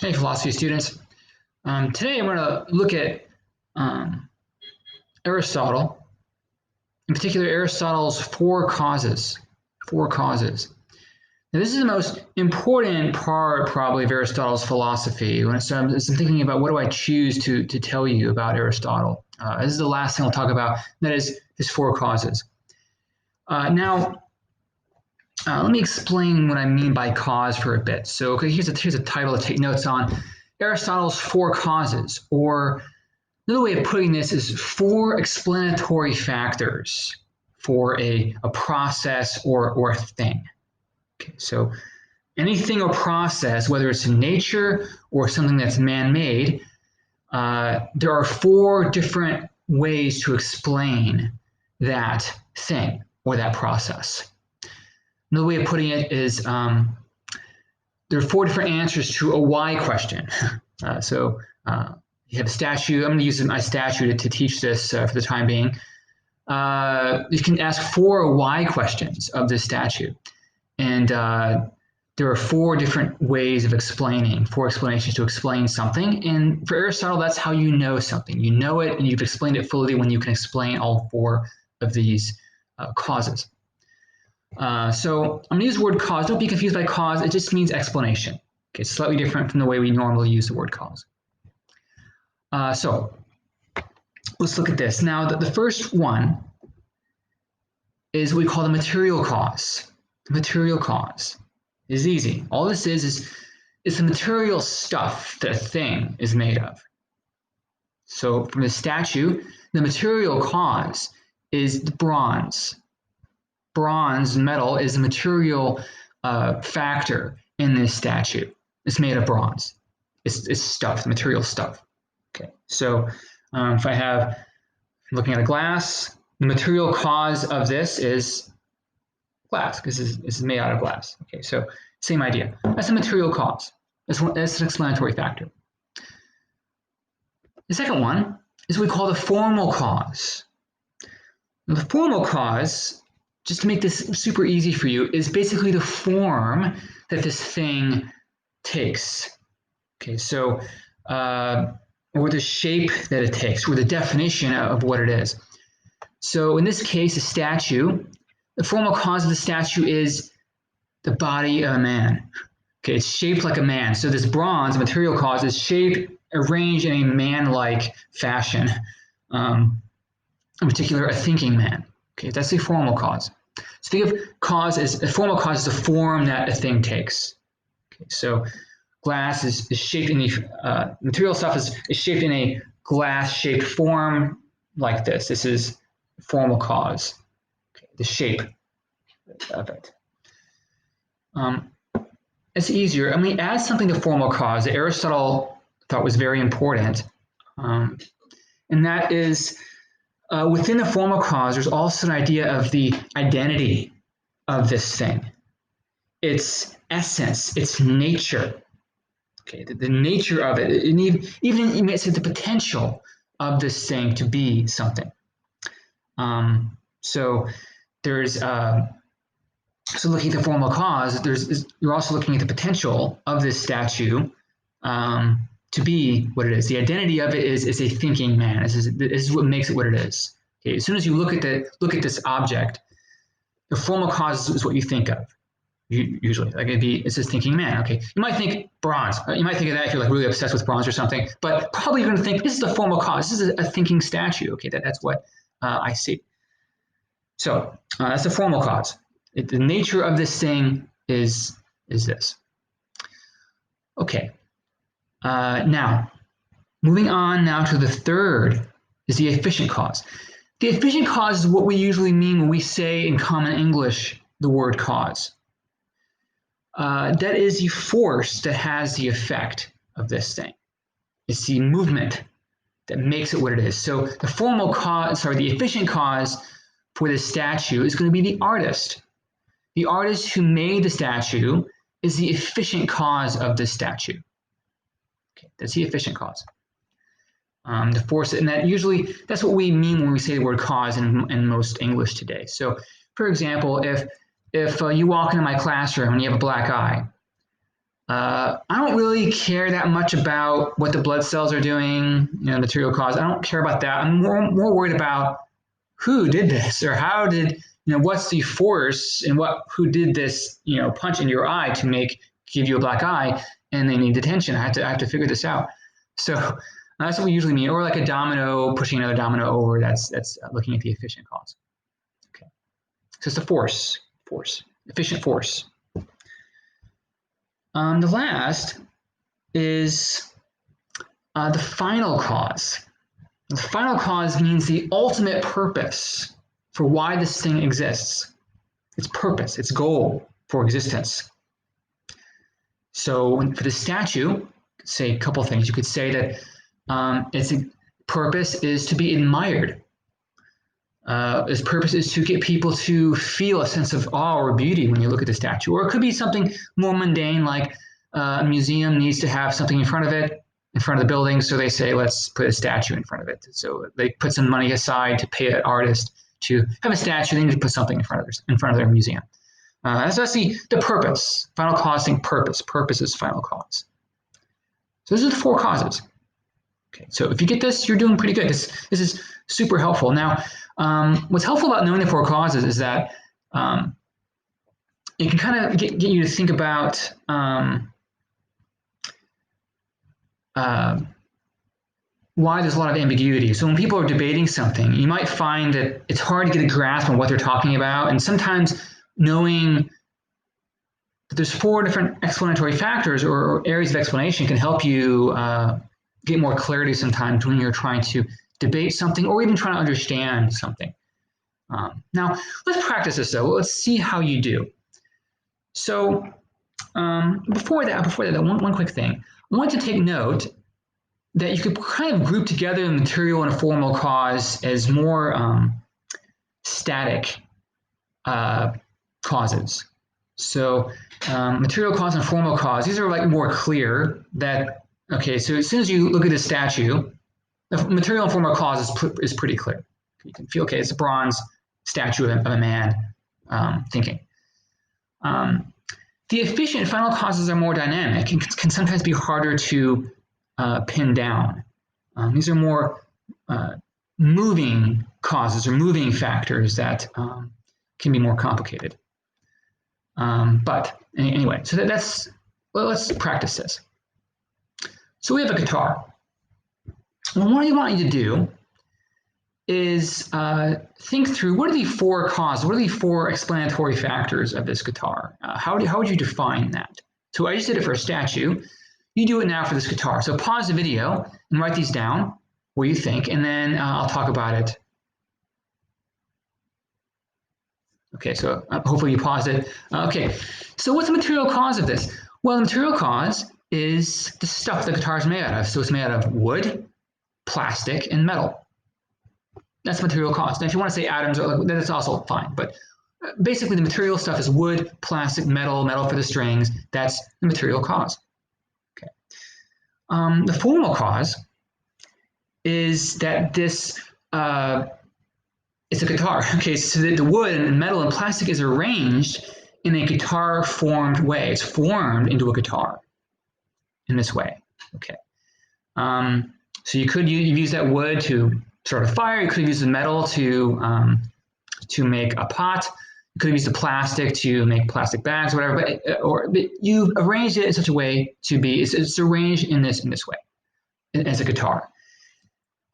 Hey, philosophy students. Today I'm going to look at Aristotle, in particular Aristotle's four causes. Four causes. Now, this is the most important part, probably, of Aristotle's philosophy. So I'm thinking about what do I choose to tell you about Aristotle. This is the last thing I'll talk about. That is his four causes. Now, let me explain what I mean by cause for a bit. So, okay, here's a title to take notes on. Aristotle's four causes, or another way of putting this is four explanatory factors for a process or a thing. Okay, so anything or process, whether it's in nature or something that's man-made, there are four different ways to explain that thing or that process. Another way of putting it is there are four different answers to a why question. You have a statue. I'm going to use my statue to teach this for the time being. You can ask four why questions of this statue. And there are four different ways of explaining, four explanations to explain something. And for Aristotle, that's how you know something. You know it, and you've explained it fully when you can explain all four of these causes. So I'm going to use the word cause. Don't be confused by cause. It just means explanation. Okay, it's slightly different from the way we normally use the word cause. So let's look at this. Now, the first one is what we call the material cause. The material cause is easy. All this is the material stuff that a thing is made of. So from the statue, the material cause is the bronze. Bronze, metal, is a material factor in this statue. It's made of bronze. It's stuff, material stuff. Okay, so if I'm looking at a glass, the material cause of this is glass, because this is made out of glass. Okay, so same idea. That's a material cause. That's an explanatory factor. The second one is what we call the formal cause. Now, the formal cause, just to make this super easy for you, is basically the form that this thing takes. Okay, so or the shape that it takes, or the definition of what it is. So in this case, a statue, the formal cause of the statue is the body of a man. Okay, it's shaped like a man. So this bronze material cause is arranged in a man-like fashion. In particular, a thinking man. Okay, that's the formal cause. So think of a formal cause as a form that a thing takes. Okay, so glass is shaped in the material stuff is shaped in a glass-shaped form like this. This is formal cause. Okay, the shape of it. It's easier. I mean, add something to formal cause that Aristotle thought was very important, and that is within the formal cause, there's also an idea of the identity of this thing, its essence, its nature. Okay, the nature of it, and even you might say the potential of this thing to be something. So there's so looking at the formal cause, you're also looking at the potential of this statue to be what it is. The identity of it is a thinking man. This is what makes it what it is. Okay, as soon as you look at this object, the formal cause is what you think of. Usually, like it's this thinking man. Okay, you might think bronze. You might think of that if you're like really obsessed with bronze or something. But probably you're going to think this is the formal cause. This is a thinking statue. Okay, that's what I see. So that's the formal cause. The nature of this thing is this. Okay. Now, moving on now to the third is the efficient cause. The efficient cause is what we usually mean when we say in common English the word cause. That is the force that has the effect of this thing. It's the movement that makes it what it is. So the the efficient cause for this statue is going to be the artist. The artist who made the statue is the efficient cause of this statue. Okay, that's the efficient cause. The force, and that's what we mean when we say the word cause in most English today. So, for example, if you walk into my classroom and you have a black eye, I don't really care that much about what the blood cells are doing, material cause. I don't care about that. I'm more worried about who did this or how did, what's the force and who did this, punch into your eye to give you a black eye, and they need detention. I have to figure this out. So that's what we usually mean, or like a domino pushing another domino over. That's looking at the efficient cause. Okay, so it's the force, efficient force. The last is the final cause. The final cause means the ultimate purpose for why this thing exists. Its purpose, its goal for existence. So for the statue, you could say a couple things. You could say that its purpose is to be admired. Its purpose is to get people to feel a sense of awe or beauty when you look at the statue. Or it could be something more mundane, like a museum needs to have something in front of it, in front of the building, so they say, let's put a statue in front of it. So they put some money aside to pay an artist to have a statue. They need to put something in front of their museum. So that's the purpose. Final cause thing, purpose. Purpose is final cause. So those are the 4 causes. Okay, so if you get this, you're doing pretty good. This is super helpful. Now, what's helpful about knowing the 4 causes is that it can kind of get you to think about why there's a lot of ambiguity. So when people are debating something, you might find that it's hard to get a grasp on what they're talking about. And sometimes knowing that there's 4 different explanatory factors or areas of explanation can help you get more clarity sometimes when you're trying to debate something or even trying to understand something. Now, let's practice this though. Let's see how you do. So before that, one quick thing. I want to take note that you could kind of group together the material and a formal cause as more static causes. So material cause and formal cause, these are like more clear that, okay, so as soon as you look at a statue, the material and formal cause is pretty clear. You can feel, okay, it's a bronze statue of a man thinking. The efficient final causes are more dynamic and can sometimes be harder to pin down. These are more moving causes or moving factors that can be more complicated. But anyway, so let's practice this. So we have a guitar. Well, what I want you to do is think through what are the 4 causes, what are the 4 explanatory factors of this guitar? How would you define that? So I just did it for a statue. You do it now for this guitar. So pause the video and write these down, what you think, and then I'll talk about it. Okay, so hopefully you paused it. Okay, so what's the material cause of this? Well, the material cause is the stuff the guitar is made out of. So it's made out of wood, plastic, and metal. That's the material cause. Now, if you want to say atoms, that's also fine. But basically, the material stuff is wood, plastic, metal for the strings. That's the material cause. Okay. The formal cause is that this it's a guitar. Okay, so that the wood and metal and plastic is arranged in a guitar-formed way. It's formed into a guitar in this way. Okay. So you could use that wood to start a fire. You could have used the metal to make a pot. You could have used the plastic to make plastic bags, or whatever. But you arranged it in such a way to be it's arranged in this way as a guitar.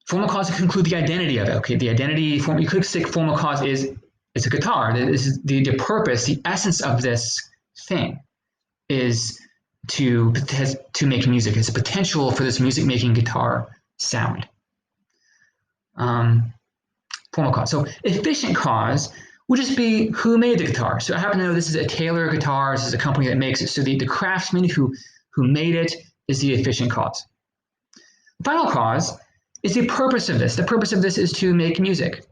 Formal cause can include the identity of it. Okay, the identity form. You could say formal cause is it's a guitar. This is the purpose, the essence of this thing is to make music. It's a potential for this music-making guitar sound. Formal cause. So efficient cause would just be who made the guitar. So I happen to know this is a Taylor guitar. This is a company that makes it. So the craftsman who made it is the efficient cause. Final cause is the purpose of this. The purpose of this is to make music.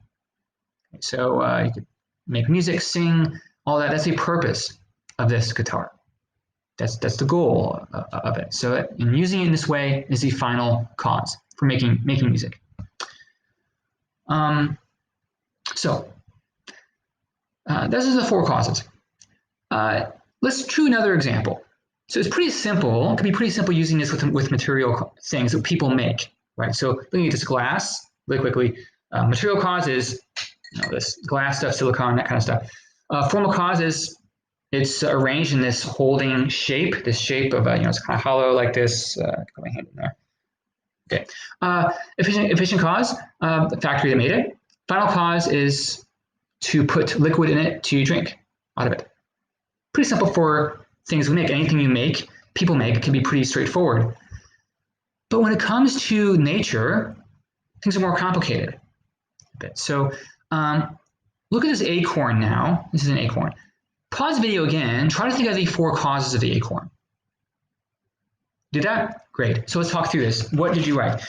So you could make music, sing, all that. That's the purpose of this guitar. That's the goal of it. So in using it in this way is the final cause for making music. So those are the 4 causes. Let's do another example. So it's pretty simple. It can be pretty simple using this with material things that people make, right? So looking at this glass really quickly, material cause is this glass stuff, silicon, that kind of stuff. Formal cause is it's arranged in this holding shape, this shape of it's kind of hollow like this. Put my hand in there. Okay. Efficient cause, the factory that made it. Final cause is to put liquid in it to drink out of it. Pretty simple for things we make. Anything you make, people make, can be pretty straightforward. But when it comes to nature, things are more complicated. So look at this acorn now. This is an acorn. Pause the video again. Try to think of the 4 causes of the acorn. Did that? Great. So let's talk through this. What did you write?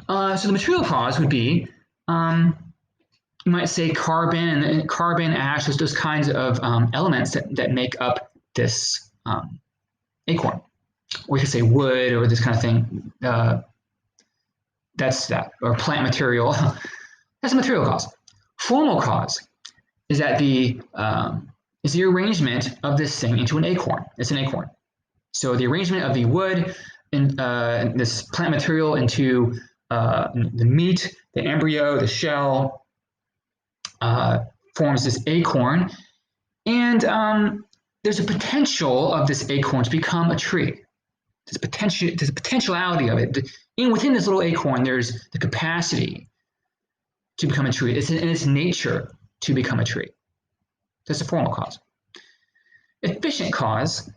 So the material cause would be, you might say carbon, ash, those kinds of elements that make up this acorn. Or you could say wood or this kind of thing. That's that. Or plant material. That's a material cause. Formal cause is that the arrangement of this thing into an acorn. It's an acorn. So the arrangement of the wood and this plant material into the meat, the embryo, the shell, forms this acorn. And there's a potential of this acorn to become a tree. There's a potentiality of it. And within this little acorn, there's the capacity to become a tree. It's in its nature to become a tree. That's a formal cause. Efficient cause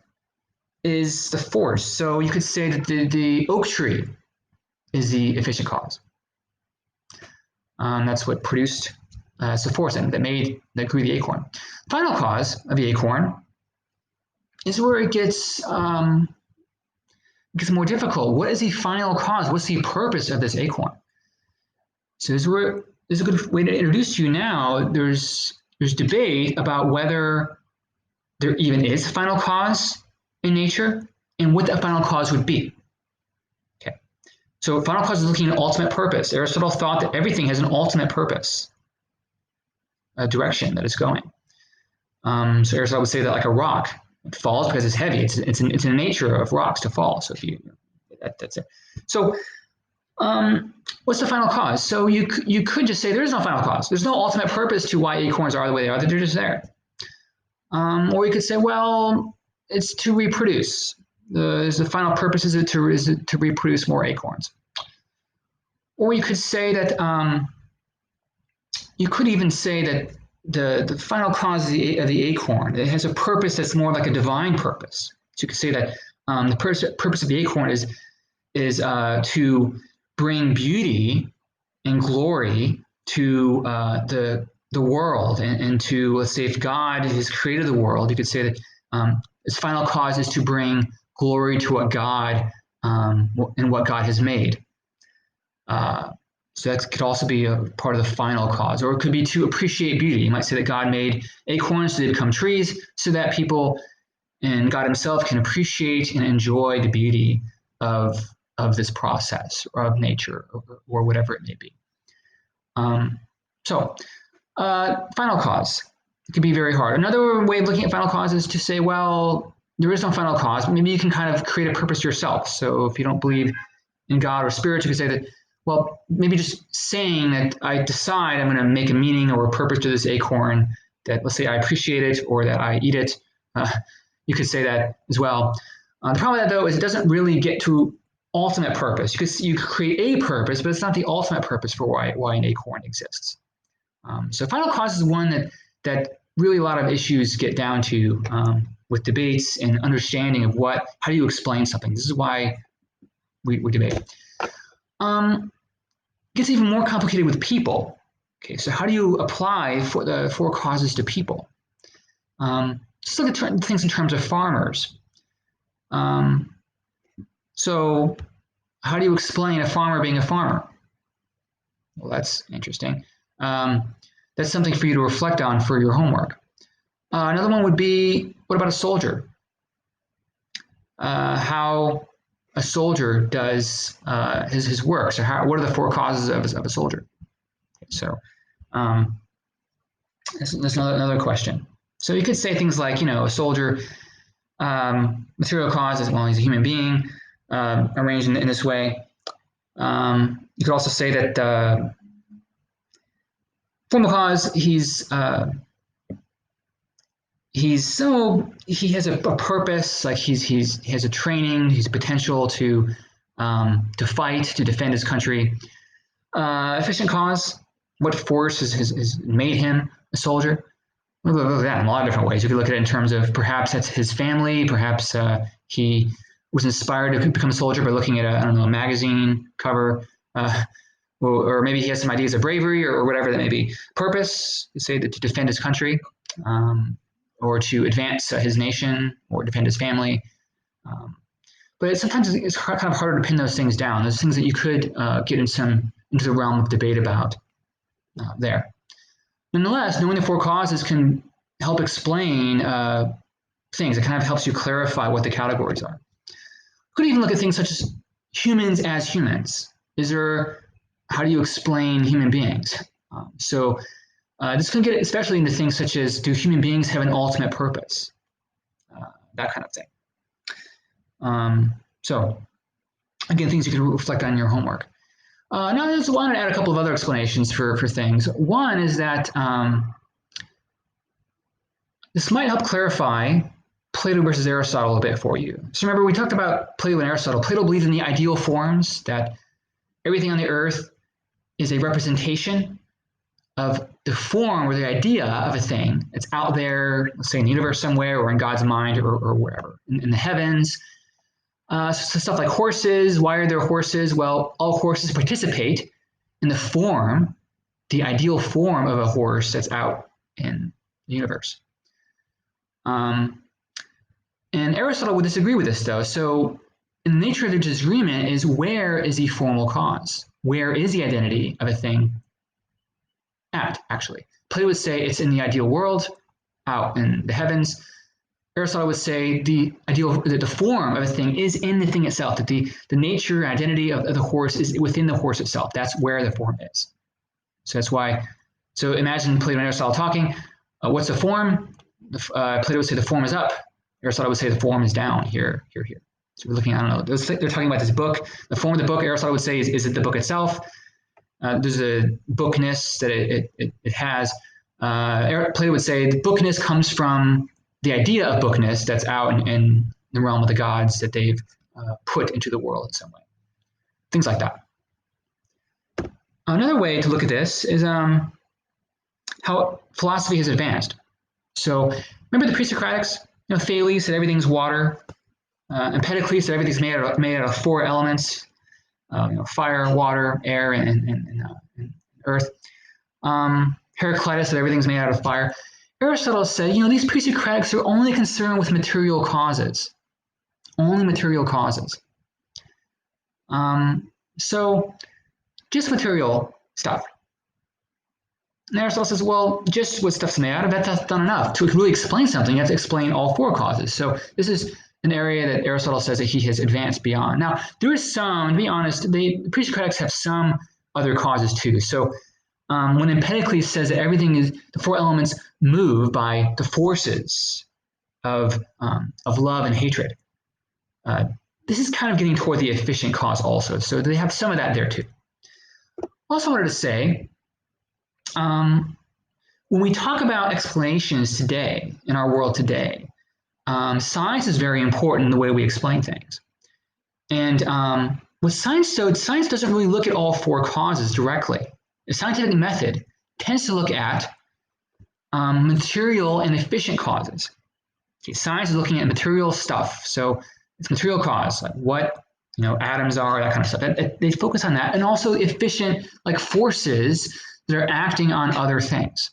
is the force. So you could say that the oak tree is the efficient cause. That's what produced it's the force that grew the acorn. Final cause of the acorn is where it gets more difficult. What is the final cause? What's the purpose of this acorn? So this is a good way to introduce you now. There's debate about whether there even is a final cause in nature and what that final cause would be. Okay. So final cause is looking at ultimate purpose. Aristotle thought that everything has an ultimate purpose, a direction that it's going. So Aristotle would say that like a rock, it falls because it's heavy. It's in the nature of rocks to fall. So that's it. So what's the final cause? So you could just say there is no final cause. There's no ultimate purpose to why acorns are the way they are. They're just there. Or you could say, well, it's to reproduce. The final purpose is to reproduce more acorns. Or you could say that you could even say that the final cause of the acorn, it has a purpose that's more like a divine purpose. So you could say that the purpose of the acorn is to bring beauty and glory to the world, and to, let's say, if God has created the world, you could say that its final cause is to bring glory to what God and what God has made. So that could also be a part of the final cause, or it could be to appreciate beauty. You might say that God made acorns so they become trees, so that people and God Himself can appreciate and enjoy the beauty of this process, or of nature, or whatever it may be. Final cause. It can be very hard. Another way of looking at final cause is to say, well, there is no final cause, but maybe you can kind of create a purpose yourself. So if you don't believe in God or spirit, you can say that, well, maybe just saying that I decide I'm going to make a meaning or a purpose to this acorn, that, let's say, I appreciate it or that I eat it. You could say that as well. The problem with that, though, is it doesn't really get to ultimate purpose. You could create a purpose, but it's not the ultimate purpose for why an acorn exists. So final cause is one that really a lot of issues get down to with debates and understanding of how do you explain something. This is why we debate. It gets even more complicated with people. Okay, so how do you apply the 4 causes to people? Just look at things in terms of farmers. So how do you explain a farmer being a farmer? Well, that's interesting. That's something for you to reflect on for your homework. Another one would be, what about a soldier? How a soldier does his work. So what are the 4 causes of a soldier? So there's another question. So you could say things like, a soldier material cause is, well, he's a human being arranged in this way. You could also say that formal cause, he has a purpose, like he has a training, he's potential to fight, to defend his country. Efficient cause, what force has made him a soldier? We look at that in a lot of different ways. You could look at it in terms of perhaps that's his family, perhaps he was inspired to become a soldier by looking at a magazine cover, or maybe he has some ideas of bravery or whatever that may be. Purpose, you say that to defend his country, or to advance his nation, or defend his family. But sometimes it's kind of harder to pin those things down. There's things that you could get into the realm of debate about there. Nonetheless, knowing the four causes can help explain things. It kind of helps you clarify what the categories are. You could even look at things such as humans as humans. How do you explain human beings? This can get especially into things such as, do human beings have an ultimate purpose? That kind of thing. So again, things you can reflect on in your homework. Now, I just wanted to add a couple of other explanations for things. One is that this might help clarify Plato versus Aristotle a bit for you. So remember, we talked about Plato and Aristotle. Plato believes in the ideal forms, that everything on the earth is a representation of the form or the idea of a thing that's out there, let's say in the universe somewhere, or in God's mind, or wherever, in the heavens. So stuff like horses. Why are there horses? Well, all horses participate in the form, the ideal form of a horse that's out in the universe. And Aristotle would disagree with this, though. So in the nature of the disagreement is, where is the formal cause? Where is the identity of a thing at, actually? Plato would say it's in the ideal world, out in the heavens. Aristotle would say the form of a thing is in the thing itself, that the nature, identity of the horse is within the horse itself. That's where the form is. So that's why, so imagine Plato and Aristotle talking. What's the form? Plato would say the form is up. Aristotle would say the form is down, here. So we're looking, I don't know, they're talking about this book. The form of the book, Aristotle would say, is it the book itself? There's a bookness that it has. Plato would say the bookness comes from the idea of bookness that's out in the realm of the gods that they've put into the world in some way. Things like that. Another way to look at this is how philosophy has advanced. So remember the pre-Socratics? Thales said everything's water. Empedocles said everything's made out of four elements: fire, water, air, and earth. Heraclitus said everything's made out of fire. Aristotle said, these pre-Socratics are only concerned with material causes. Only material causes. So just material stuff. And Aristotle says, well, just what stuff's made out of, that's not enough. To really explain something, you have to explain all four causes. So this is an area that Aristotle says that he has advanced beyond. Now, there is some, to be honest, the pre-Socratics have some other causes too. So when Empedocles says that everything is, the four elements move by the forces of love and hatred, this is kind of getting toward the efficient cause also. So they have some of that there too. Also wanted to say, when we talk about explanations today, in our world today, science is very important in the way we explain things. And with science doesn't really look at all four causes directly. The scientific method tends to look at material and efficient causes. Okay, science is looking at material stuff. So it's material cause, like what atoms are, that kind of stuff. They focus on that, and also efficient, like forces that are acting on other things.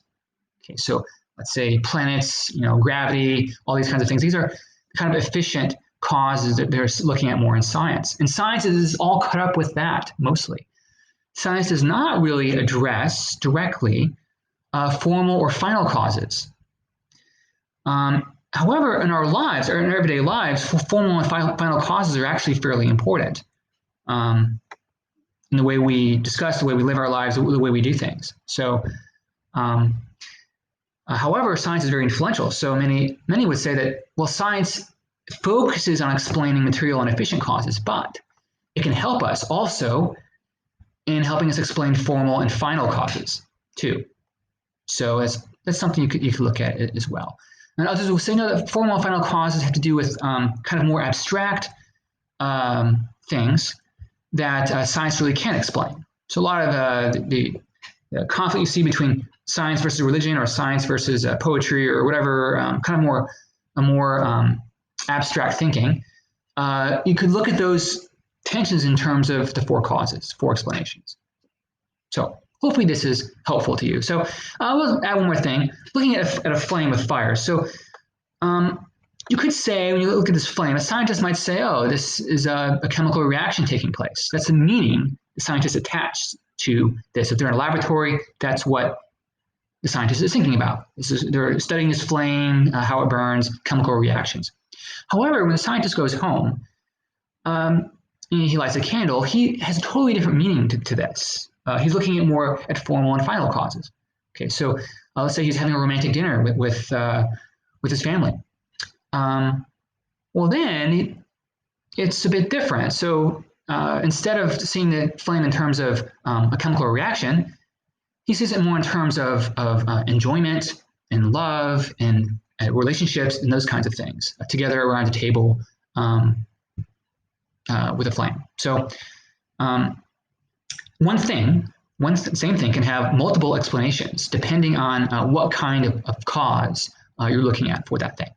Okay, so let's say planets, gravity, all these kinds of things. These are kind of efficient causes that they're looking at more in science. And science is all cut up with that mostly. Science does not really address directly formal or final causes. However, in our lives, or in our everyday lives, formal and final causes are actually fairly important in the way we discuss, the way we live our lives, the way we do things. So, however, science is very influential. So many would say that, well, science focuses on explaining material and efficient causes, but it can help us also in helping us explain formal and final causes too. So that's something you could look at as well. And others will say no, that formal and final causes have to do with kind of more abstract things that science really can't explain. So a lot of the conflict you see between science versus religion or science versus poetry or whatever, kind of more abstract thinking, you could look at those tensions in terms of the four causes, four explanations. So hopefully this is helpful to you. So we'll add one more thing, looking at a flame with fire. So you could say, when you look at this flame, a scientist might say, oh, this is a chemical reaction taking place. That's the meaning the scientist attached to this. If they're in a laboratory, that's what the scientist is thinking about. They're studying this flame, how it burns, chemical reactions. However, when the scientist goes home, he lights a candle, he has a totally different meaning to this. He's looking at more at formal and final causes. Okay, so let's say he's having a romantic dinner with his family. Well, then it's a bit different. So instead of seeing the flame in terms of a chemical reaction, he sees it more in terms of enjoyment and love and relationships and those kinds of things together around a table with a flame. So same thing can have multiple explanations depending on what kind of cause you're looking at for that thing.